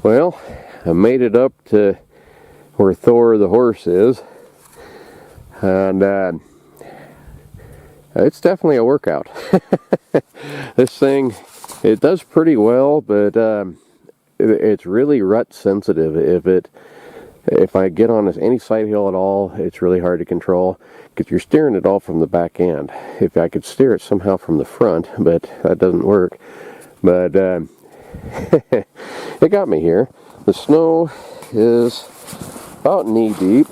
Well, I made it up to where Thor the horse is, and it's definitely a workout. This thing, it does pretty well, but it's really rut sensitive. If I get on any side hill at all, it's really hard to control because you're steering it all from the back end. If I could steer it somehow from the front, but that doesn't work. But it got me here. The snow is about knee deep,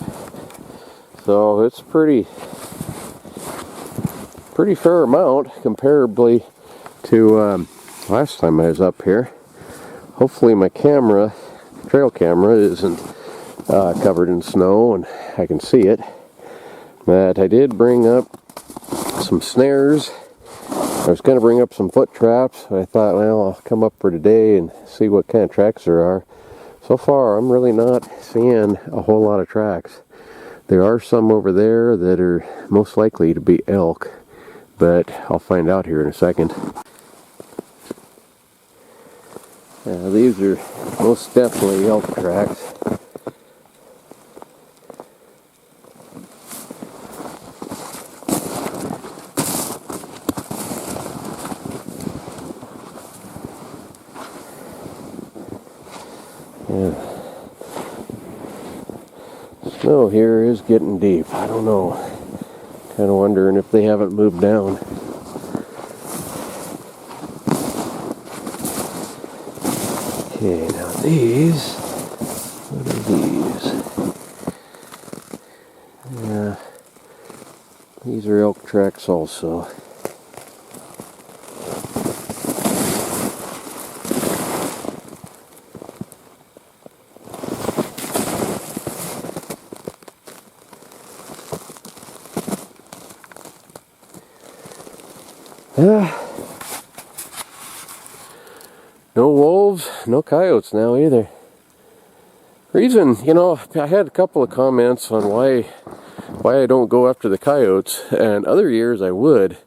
so it's pretty fair amount comparably to last time I was up here. Hopefully my trail camera isn't covered in snow and I can see it. But I did bring up some snares. I was going to bring up some foot traps, but I thought, well, I'll come up for today and see what kind of tracks there are. So far, I'm really not seeing a whole lot of tracks. There are some over there that are most likely to be elk, but I'll find out here in a second. These are most definitely elk tracks. Yeah. Snow here is getting deep. I don't know. Kind of wondering if they haven't moved down. Okay, now these. What are these? Yeah. These are elk tracks also. No wolves, no coyotes now either. Reason, I had a couple of comments on why I don't go after the coyotes, and other years I would,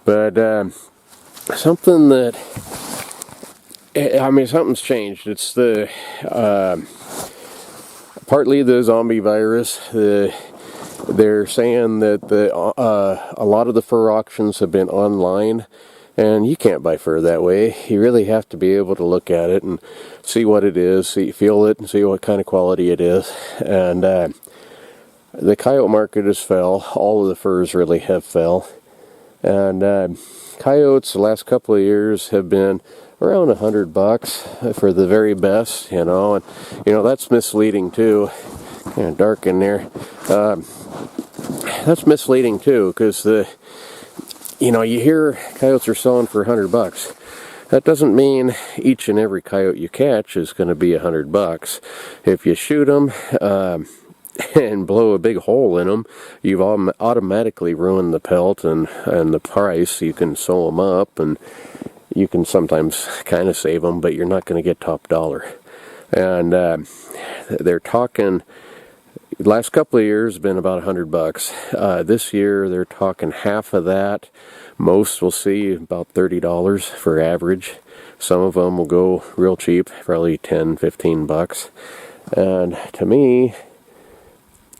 but something that, something's changed. It's the partly the zombie virus. They're saying that a lot of the fur auctions have been online, and you can't buy fur that way. You really have to be able to look at it and see what it is, feel it, and see what kind of quality it is. And the coyote market has fell. All of the furs really have fell. And coyotes the last couple of years have been around $100 for the very best, and that's misleading too. Kind of dark in there. That's misleading too, because you hear coyotes are selling for $100. That doesn't mean each and every coyote you catch is going to be $100. If you shoot them and blow a big hole in them, you've automatically ruined the pelt and the price. You can sew them up, and you can sometimes kind of save them, but you're not going to get top dollar. And they're talking. The last couple of years have been about $100. This year they're talking half of that. Most will see about $30 for average. Some of them will go real cheap, probably $10, $15. And to me,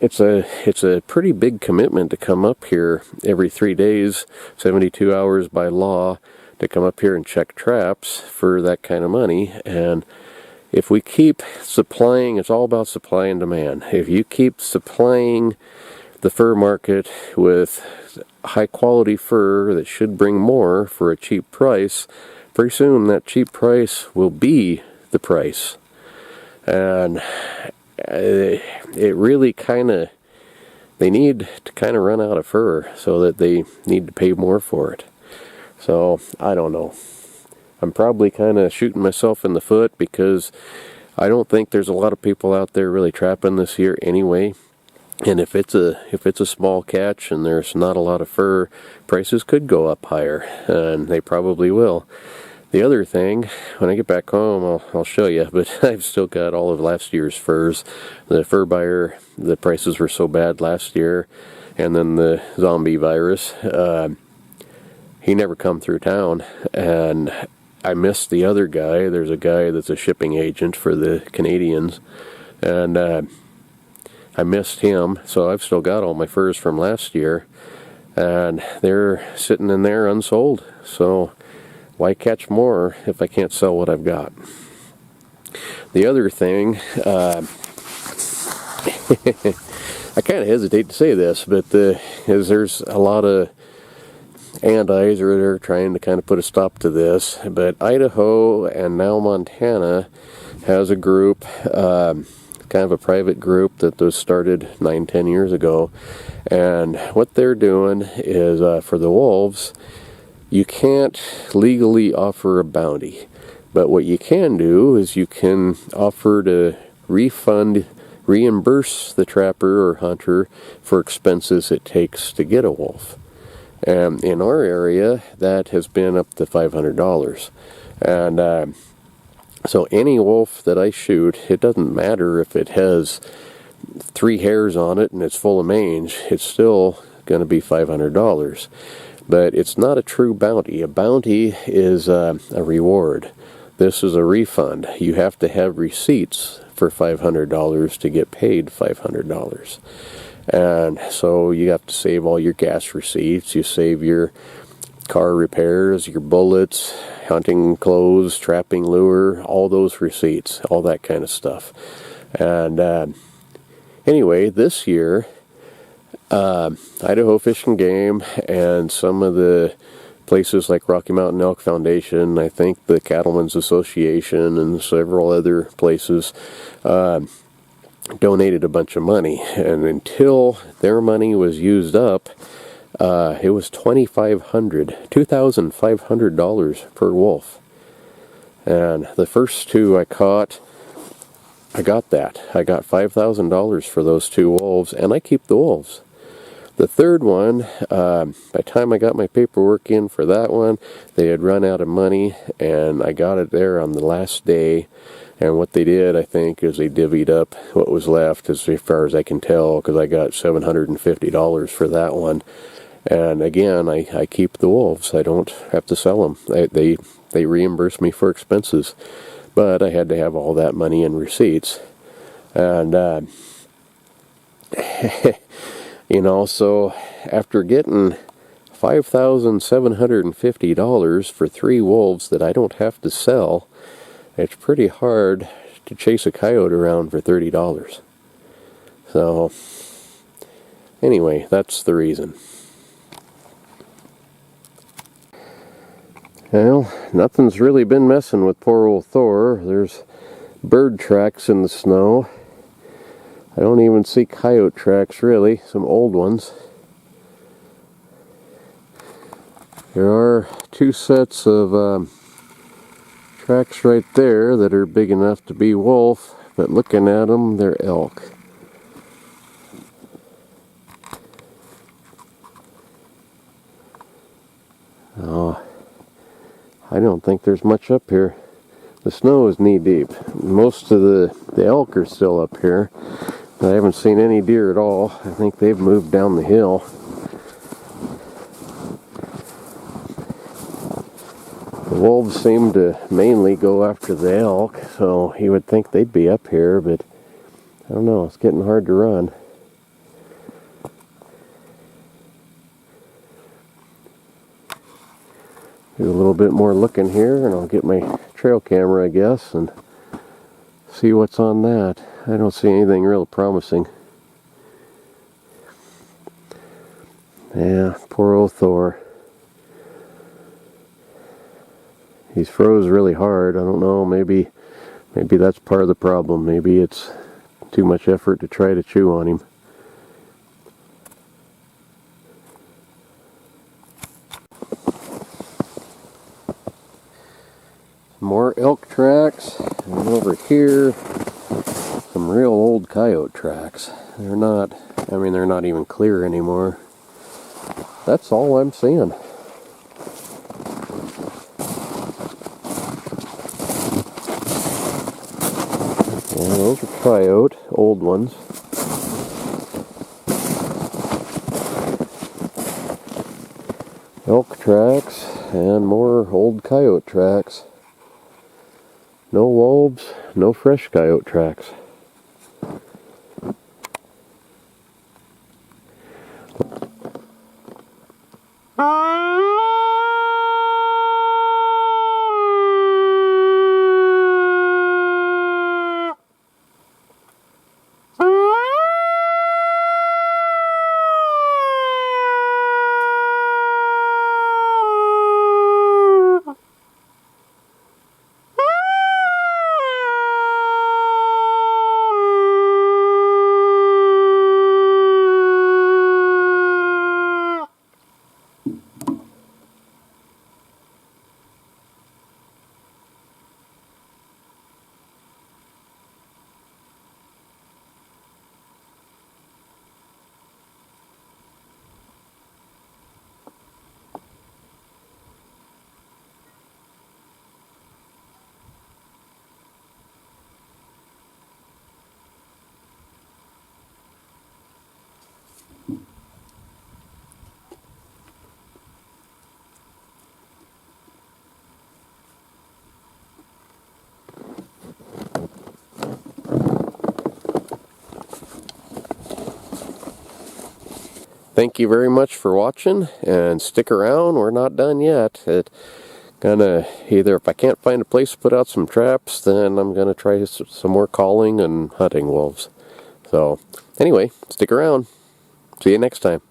it's a pretty big commitment to come up here every 3 days, 72 hours by law, to come up here and check traps for that kind of money. And if we keep supplying, it's all about supply and demand. If you keep supplying the fur market with high quality fur that should bring more for a cheap price, pretty soon that cheap price will be the price. And it really they need to kind of run out of fur so that they need to pay more for it. So, I don't know. I'm probably kind of shooting myself in the foot because I don't think there's a lot of people out there really trapping this year anyway. And if it's a small catch and there's not a lot of fur, prices could go up higher, and they probably will. The other thing, when I get back home, I'll show you, but I've still got all of last year's furs. The fur buyer, the prices were so bad last year, and then the zombie virus, he never come through town, and I missed the other guy. There's a guy that's a shipping agent for the Canadians, and I missed him, so I've still got all my furs from last year, and they're sitting in there unsold. So why catch more if I can't sell what I've got? The other thing, I kind of hesitate to say this, but is there's a lot of antis that are trying to kind of put a stop to this, but Idaho and now Montana has a group, kind of a private group that was started 9-10 years ago, and what they're doing is for the wolves, you can't legally offer a bounty, but what you can do is you can offer to reimburse the trapper or hunter for expenses it takes to get a wolf. And in our area, that has been up to $500. And so any wolf that I shoot, it doesn't matter if it has 3 hairs on it and it's full of mange, it's still going to be $500. But it's not a true bounty. A bounty is a reward. This is a refund. You have to have receipts for $500 to get paid $500. And so you have to save all your gas receipts, you save your car repairs, your bullets, hunting clothes, trapping lure, all those receipts, all that kind of stuff. And anyway, this year, Idaho Fish and Game and some of the places like Rocky Mountain Elk Foundation, I think the Cattlemen's Association and several other places donated a bunch of money, and until their money was used up, it was $2,500 per wolf. And the first 2 I caught, I got that. I got $5,000 for those 2 wolves, and I keep the wolves. The third one, by the time I got my paperwork in for that one, they had run out of money, and I got it there on the last day. And what they did, I think, is they divvied up what was left, as far as I can tell, because I got $750 for that one. And again, I keep the wolves. I don't have to sell them. They reimburse me for expenses. But I had to have all that money in receipts. And you know, so after getting $5,750 for 3 wolves that I don't have to sell, it's pretty hard to chase a coyote around for $30. So, anyway, that's the reason. Well, nothing's really been messing with poor old Thor. There's bird tracks in the snow. I don't even see coyote tracks, really, some old ones. There are 2 sets of tracks right there that are big enough to be wolf, but looking at them, they're elk. Oh, I don't think there's much up here. The snow is knee deep. Most of the elk are still up here. I haven't seen any deer at all. I think they've moved down the hill. The wolves seem to mainly go after the elk, so you would think they'd be up here, but I don't know, it's getting hard to run. Do a little bit more looking here, and I'll get my trail camera, I guess, and see what's on that. I don't see anything real promising. Yeah, poor old Thor. He's froze really hard. I don't know, maybe that's part of the problem. Maybe it's too much effort to try to chew on him. More elk tracks, and over here, some real old coyote tracks. They're not even clear anymore. That's all I'm seeing. Yeah, those are coyote, old ones. Elk tracks, and more old coyote tracks. no wolves, no fresh coyote tracks. Thank you very much for watching, and stick around, we're not done yet. Gonna, either if I can't find a place to put out some traps, then I'm gonna try some more calling and hunting wolves. So anyway, stick around. See you next time.